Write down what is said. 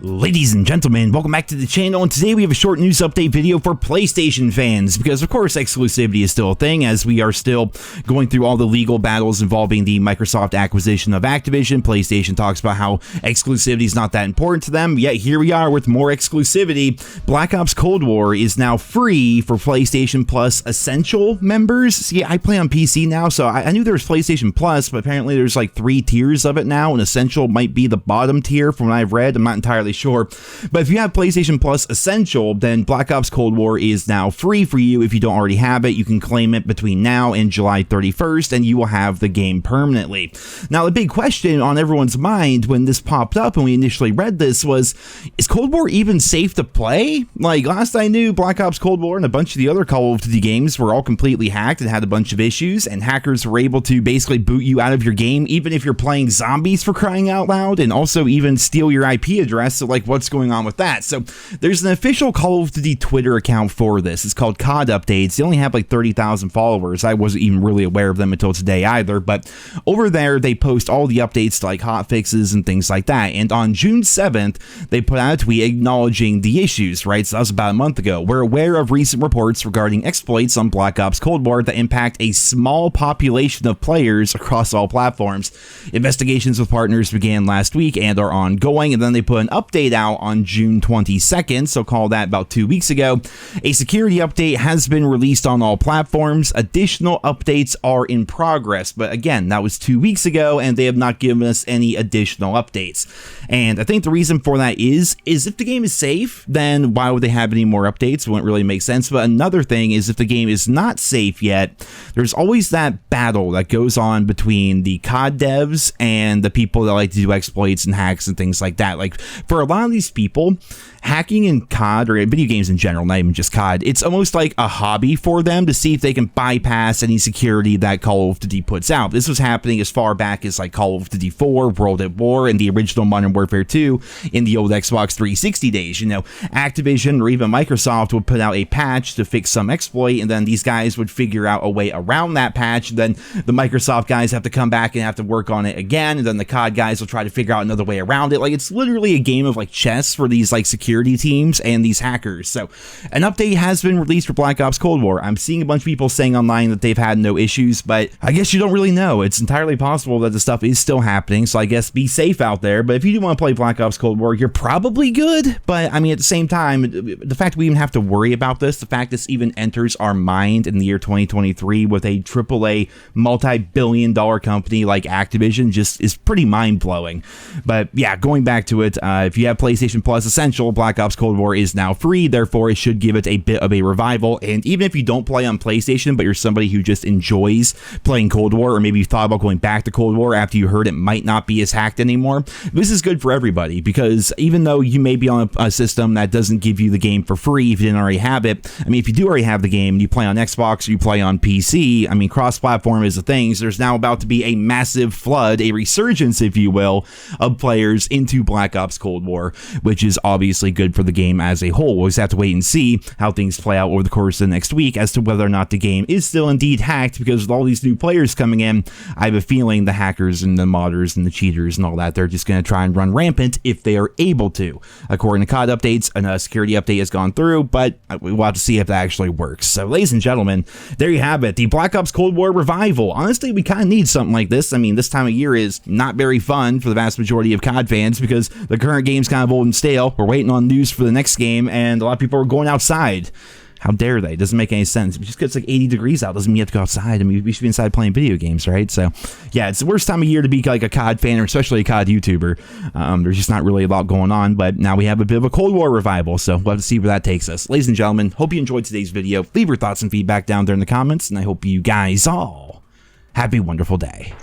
Ladies and gentlemen, welcome back to the channel, and today we have a short news update video for PlayStation fans, because of course exclusivity is still a thing, as we are still going through all the legal battles involving the Microsoft acquisition of Activision. PlayStation talks about how exclusivity is not that important to them, yet here we are with more exclusivity. Black Ops Cold War is now free for PlayStation Plus Essential members. See, I play on PC now, so I knew there was PlayStation Plus, but apparently there's like 3 tiers of it now, and Essential might be the bottom tier from what I've read. I'm not entirely sure. But if you have PlayStation Plus Essential, then Black Ops Cold War is now free for you. If you don't already have it, you can claim it between now and July 31st, and you will have the game permanently. Now, the big question on everyone's mind when this popped up and we initially read this was, is Cold War even safe to play? Like, last I knew, Black Ops Cold War and a bunch of the other Call of Duty games were all completely hacked and had a bunch of issues, and hackers were able to basically boot you out of your game, even if you're playing zombies, for crying out loud, and also even steal your IP address. So, like, what's going on with that? So there's an official Call of Duty Twitter account for this. It's called COD Updates. They only have like 30,000 followers. I wasn't even really aware of them until today either, but over there they post all the updates to like hot fixes and things like that. And on June 7th, they put out a tweet acknowledging the issues, right? So that was about a month ago. We're aware of recent reports regarding exploits on Black Ops Cold War that impact a small population of players across all platforms. Investigations with partners began last week and are ongoing, and then they put an update out on June 22nd, so call that about 2 weeks ago. A security update has been released on all platforms. Additional updates are in progress, but again, that was 2 weeks ago, and they have not given us any additional updates. And I think the reason for that is if the game is safe, then why would they have any more updates? It wouldn't really make sense. But another thing is, if the game is not safe yet, there's always that battle that goes on between the COD devs and the people that like to do exploits and hacks and things like that. Like, for a lot of these people, hacking in COD, or video games in general, not even just COD, it's almost like a hobby for them to see if they can bypass any security that Call of Duty puts out. This was happening as far back as like Call of Duty 4, World at War, and the original Modern Warfare 2 in the old Xbox 360 days. You know, Activision or even Microsoft would put out a patch to fix some exploit, and then these guys would figure out a way around that patch. Then the Microsoft guys have to come back and have to work on it again, and then the COD guys will try to figure out another way around it. Like, it's literally a game of like chess for these like security teams and these hackers. So an update has been released for Black Ops Cold War. I'm seeing a bunch of people saying online that they've had no issues, but I guess you don't really know. It's entirely possible that the stuff is still happening, so I guess be safe out there. But if you do want to play Black Ops Cold War, you're probably good. But I mean, at the same time, the fact we even have to worry about this, the fact this even enters our mind in the year 2023 with a AAA multi-billion-dollar company like Activision just is pretty mind-blowing. But yeah, going back to it, if you have PlayStation Plus Essential, Black Ops Cold War is now free, therefore it should give it a bit of a revival. And even if you don't play on PlayStation, but you're somebody who just enjoys playing Cold War, or maybe you thought about going back to Cold War after you heard it might not be as hacked anymore, this is good for everybody, because even though you may be on a system that doesn't give you the game for free if you didn't already have it, I mean, if you do already have the game and you play on Xbox or you play on PC, I mean, cross-platform is a thing, so there's now about to be a massive flood, a resurgence, if you will, of players into Black Ops Cold War, which is obviously good for the game as a whole. We'll just have to wait and see how things play out over the course of the next week as to whether or not the game is still indeed hacked, because with all these new players coming in, I have a feeling the hackers and the modders and the cheaters and all that, they're just going to try and run rampant if they are able to. According to COD updates, a security update has gone through, but we'll have to see if that actually works. So, ladies and gentlemen, there you have it, the Black Ops Cold War revival. Honestly, we kind of need something like this. I mean, this time of year is not very fun for the vast majority of COD fans because the current game's kind of old and stale. We're waiting on news for the next game, and a lot of people are going outside. How dare they? It doesn't make any sense. Just because it's like 80 degrees out doesn't mean you have to go outside. I mean, we should be inside playing video games, right? So, yeah, it's the worst time of year to be like a COD fan, or especially a COD YouTuber. There's just not really a lot going on, but now we have a bit of a Cold War revival, so we'll have to see where that takes us. Ladies and gentlemen, hope you enjoyed today's video. Leave your thoughts and feedback down there in the comments, and I hope you guys all have a wonderful day.